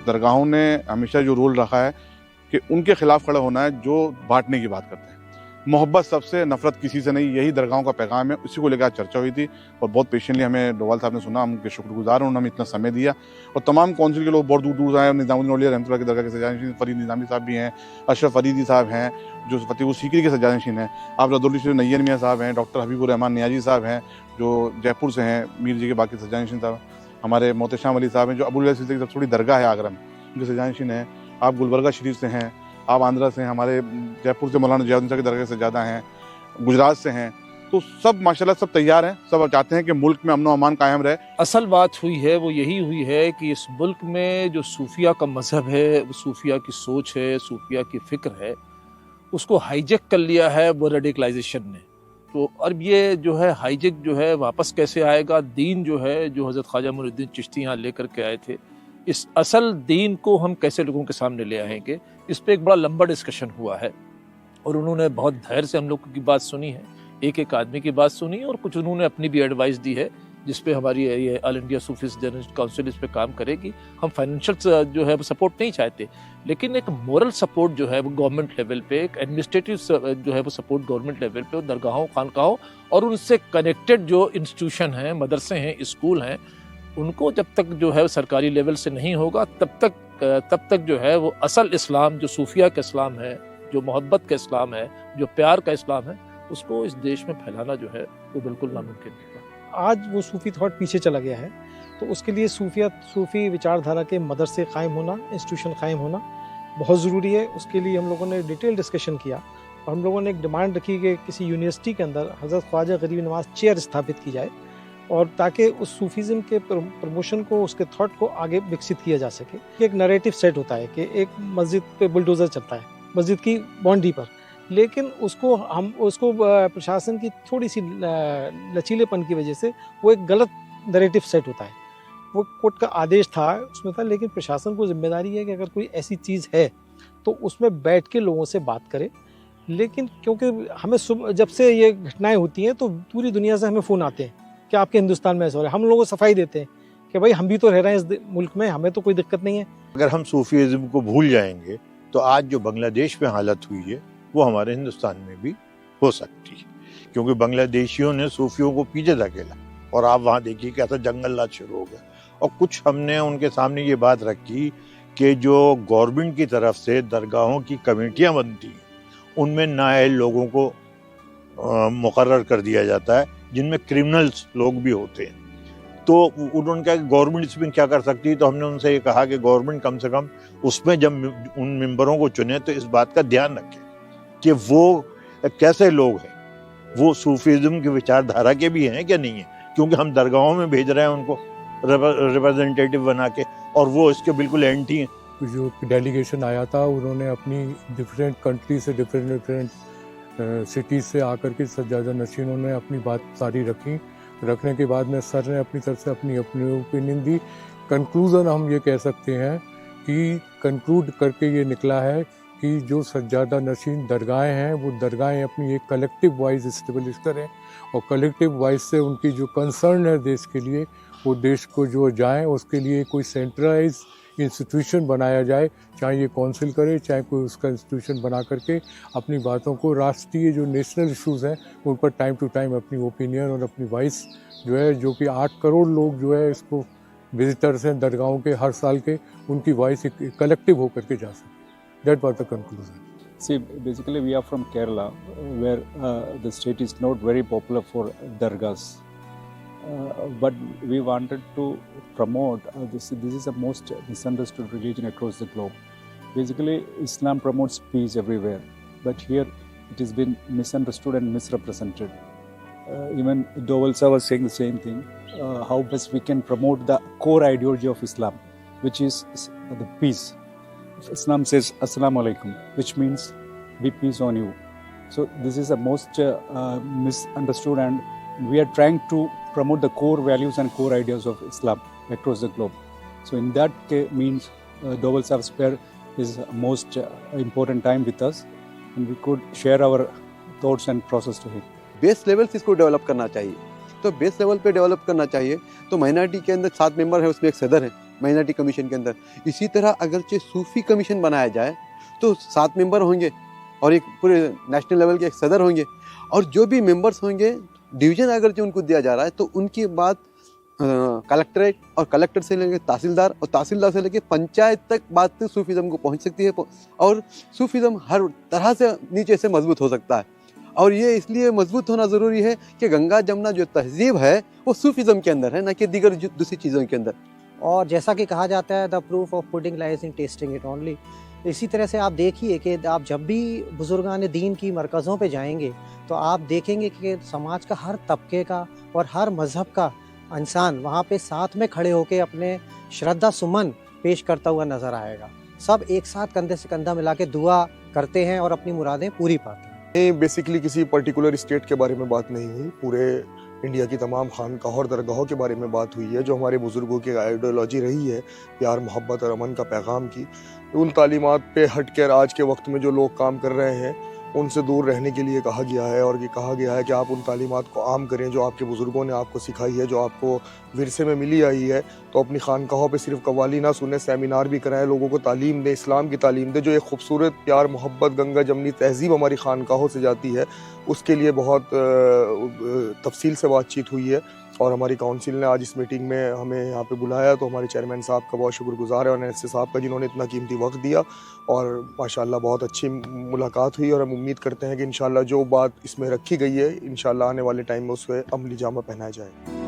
दरगाहों ने हमेशा जो रोल रखा है कि उनके खिलाफ खड़ा होना है जो बांटने की बात करते हैं। मोहब्बत सबसे, नफरत किसी से नहीं, यही दरगाहों का पैगाम है। इसी को लेकर आज चर्चा हुई थी और बहुत पेशेंटली हमें डोवाल साहब ने सुना, हम उनके शुक्रगुजार हैं, उन्होंने हमें इतना समय दिया। और तमाम काउंसिल के लोग बहुत दूर दूर से आए, निज़ामुद्दीन औलिया रहमतुल्लाह की दरगाह के सजानशीन फरीद निज़ामी साहब भी हैं, अशरफ फरीदी साहब हैं जो फतेहपुर सीकरी के सजानशीन हैं, आप रदुल शरीफ नैयर मियाँ साहब हैं, डॉक्टर हबीबुर रहमान नियाजी साहब हैं जो जयपुर से हैं, मीर जी के बाकी सजानशीन साहब, हमारे मोहतशाम अली साहब हैं जो अबुल सिलसिले की थोड़ी दरगाह है आगरा में, उनके सजानशीन हैं, आप गुलबर्गा शरीफ से हैं, आप आंध्रा से हैं, हमारे जयपुर से मौलाना जियाउद्दीन साहब की दरगाह से ज़्यादा हैं, गुजरात से हैं। तो सब माशाल्लाह सब तैयार हैं, सब चाहते हैं कि मुल्क में अमन व अमान कायम रहे। असल बात हुई है वो यही हुई है कि इस मुल्क में जो सूफिया का मज़हब है, वो सूफिया की सोच है, सूफिया की फ़िक्र है, उसको हाईजेक कर लिया है वो रेडिकलाइजेशन ने। तो अब ये जो है हाईजेक जो है वापस कैसे आएगा, दीन जो है जो हज़रत ख्वाजा मुइनुद्दीन चिश्ती यहाँ लेकर के आए थे, इस असल दीन को हम कैसे लोगों के सामने ले आएंगे, इस पर एक बड़ा लंबा डिस्कशन हुआ है। और उन्होंने बहुत धैर्य से हम लोग की बात सुनी है, एक एक आदमी की बात सुनी, और कुछ उन्होंने अपनी भी एडवाइस दी है जिस पे हमारी ये all India Sufis journalist council इस पे काम करेगी। हम फाइनेंशियल जो है वो सपोर्ट नहीं चाहते, लेकिन एक मोरल सपोर्ट जो है वो गवर्नमेंट लेवल पे, एक एडमिनिस्ट्रेटिव जो है वो सपोर्ट गवर्नमेंट लेवल पे, दरगाहों, खानकाहों और उनसे कनेक्टेड जो इंस्टीट्यूशन हैं, मदरसे हैं, स्कूल हैं, उनको जब तक जो है सरकारी लेवल से नहीं होगा तब तक जो है वो असल इस्लाम जो सूफिया का इस्लाम है, जो मोहब्बत का इस्लाम है, जो प्यार का इस्लाम है, उसको इस देश में फैलाना जो है वो बिल्कुल नामुमकिन है। आज वो सूफी थॉट पीछे चला गया है, तो उसके लिए सूफी विचारधारा के मदरसे कायम होना, इंस्टीट्यूशन कायम होना बहुत ज़रूरी है। उसके लिए हम लोगों ने डिटेल डिस्कशन किया और हम लोगों ने एक डिमांड रखी कि किसी यूनिवर्सिटी के अंदर हज़रत ख्वाजा गरीब नवाज चेयर स्थापित की जाए, और ताकि उस सूफीज़म के प्रमोशन को, उसके थॉट को आगे विकसित किया जा सके। एक नरेटिव सेट होता है कि एक मस्जिद पे बुलडोज़र चलता है मस्जिद की बाउंड्री पर, लेकिन उसको प्रशासन की थोड़ी सी लचीलेपन की वजह से वो एक गलत नैरेटिव सेट होता है। वो कोर्ट का आदेश था उसमें था, लेकिन प्रशासन को जिम्मेदारी है कि अगर कोई ऐसी चीज़ है तो उसमें बैठ के लोगों से बात करे। लेकिन क्योंकि हमें जब से ये घटनाएं होती हैं तो पूरी दुनिया से हमें फ़ोन आते हैं कि आपके हिंदुस्तान में ऐसा हो रहा है। हम लोगों को सफाई देते हैं कि भाई हम भी तो रह रहे हैं इस मुल्क में, हमें तो कोई दिक्कत नहीं है। अगर हम सूफीज़म को भूल जाएंगे तो आज जो बांग्लादेश में हालत हुई है वो हमारे हिंदुस्तान में भी हो सकती है, क्योंकि बांग्लादेशियों ने सूफियों को पीछे धकेला और आप वहाँ देखिए कैसा जंगल राज शुरू हो गया। और कुछ हमने उनके सामने ये बात रखी कि जो गवर्नमेंट की तरफ से दरगाहों की कमेटियाँ बनती हैं उनमें नाअहल लोगों को मुकर्रर कर दिया जाता है, जिनमें क्रिमिनल्स लोग भी होते हैं। तो उन्होंने कहा कि गवर्नमेंट इसमें क्या कर सकती है, तो हमने उनसे ये कहा कि गवर्नमेंट कम से कम उसमें जब उन मेंबरों को चुने तो इस बात का ध्यान रखे कि वो कैसे लोग हैं, वो सूफीज़म की विचारधारा के भी हैं क्या नहीं है, क्योंकि हम दरगाहों में भेज रहे हैं उनको रिप्रेजेंटेटिव बना के और वो इसके बिल्कुल एंटी हैं। जो डेलीगेशन आया था उन्होंने अपनी डिफरेंट कंट्री से डिफरेंट सिटीज़ से आकर के सज्जादा नशीनों ने अपनी बात सारी रखने के बाद में सर ने अपनी तरफ से अपनी ओपिनियन दी। कंक्लूज़न हम ये कह सकते हैं कि कंक्लूड करके ये निकला है कि जो सज्जादा नशीन दरगाहें हैं वो दरगाहें अपनी एक कलेक्टिव वॉइस इस्टेब्लिश करें और कलेक्टिव वॉइस से उनकी जो कंसर्न है देश के लिए वो देश को जो जाए, उसके लिए कोई सेंट्रलाइज इंस्टीट्यूशन बनाया जाए, चाहे ये काउंसिल करे चाहे कोई उसका इंस्टीट्यूशन बना करके अपनी बातों को, राष्ट्रीय जो नेशनल इश्यूज़ हैं उन पर टाइम टू टाइम अपनी ओपिनियन और अपनी वॉइस जो है, जो कि 8 करोड़ लोग जो है इसको विजिटर्स हैं दरगाहों के हर साल के, उनकी वॉइस कलेक्टिव होकर के जा सके। That was the conclusion. See, basically we are from Kerala, where the state is not very popular for dargahs. But we wanted to promote this is the most misunderstood religion across the globe. Basically, Islam promotes peace everywhere, but here it has been misunderstood and misrepresented. Even Dowalsa was saying the same thing. How best we can promote the core ideology of Islam, which is the peace. Islam says Assalamu alaikum, which means be peace on you. So this is the most misunderstood, and we are trying to promote the core values and core ideas of Islam across the globe. So in that means Dowal Sahib's prayer is most important time with us, and we could share our thoughts and process to him. Base level से इसको develop करना चाहिए, तो base level पे develop करना चाहिए। तो minority के अंदर 7 मेंबर है, उसमें एक सदर है, माइनॉरिटी कमीशन के अंदर। इसी तरह अगरचे सूफ़ी कमीशन बनाया जाए तो 7 मेंबर होंगे और एक पूरे नेशनल लेवल के एक सदर होंगे, और जो भी मेंबर्स होंगे डिवीज़न अगर जो उनको दिया जा रहा है तो उनकी बात कलेक्टरेट और कलेक्टर से लेकर तहसीलदार और तहसीलदार से लेकर पंचायत तक बात सूफीज़म को पहुंच सकती है, और सूफीज़म हर तरह से नीचे से मजबूत हो सकता है। और ये इसलिए मजबूत होना ज़रूरी है कि गंगा जमुना जो तहजीब है वो सूफीज़म के अंदर है, ना कि दीगर दूसरी चीज़ों के अंदर। और जैसा कि कहा जाता है the proof of pudding lies in testing it only, इसी तरह से आप देखिए कि आप जब भी बुजुर्गान दीन की मरकज़ों पे जाएंगे तो आप देखेंगे कि समाज का हर तबके का और हर मज़हब का इंसान वहाँ पे साथ में खड़े होकर अपने श्रद्धा सुमन पेश करता हुआ नज़र आएगा। सब एक साथ कंधे से कंधा मिला के दुआ करते हैं और अपनी मुरादें पूरी पाते हैं। बेसिकली किसी पर्टिकुलर स्टेट के बारे में बात नहीं हुई, पूरे इंडिया की तमाम खानकाहों और दरगाहों के बारे में बात हुई है, जो हमारे बुज़ुर्गों की आइडियोलॉजी रही है प्यार मोहब्बत और अमन का पैगाम की। उन तालीमात पे हट कर आज के वक्त में जो लोग काम कर रहे हैं उनसे दूर रहने के लिए कहा गया है, और ये कहा गया है कि आप उन तालीमात को आम करें जो आपके बुज़ुर्गों ने आपको सिखाई है, जो आपको विरसे में मिली आई है। तो अपनी खानकाहों पे सिर्फ कव्वाली ना सुने, सेमिनार भी कराएं, लोगों को तालीम दें, इस्लाम की तालीम दें। जो एक खूबसूरत प्यार मोहब्बत गंगा जमनी तहजीब हमारी खानकाहों से जाती है, उसके लिए बहुत तफसील से बातचीत हुई है। और हमारी काउंसिल ने आज इस मीटिंग में हमें यहाँ पे बुलाया, तो हमारे चेयरमैन साहब का बहुत शुक्रगुजार है, और NSA साहब का जिन्होंने इतना कीमती वक्त दिया, और माशाल्लाह बहुत अच्छी मुलाकात हुई। और हम उम्मीद करते हैं कि इंशाल्लाह जो बात इसमें रखी गई है इंशाल्लाह आने वाले टाइम में उससे अमली जामा पहनाया जाए।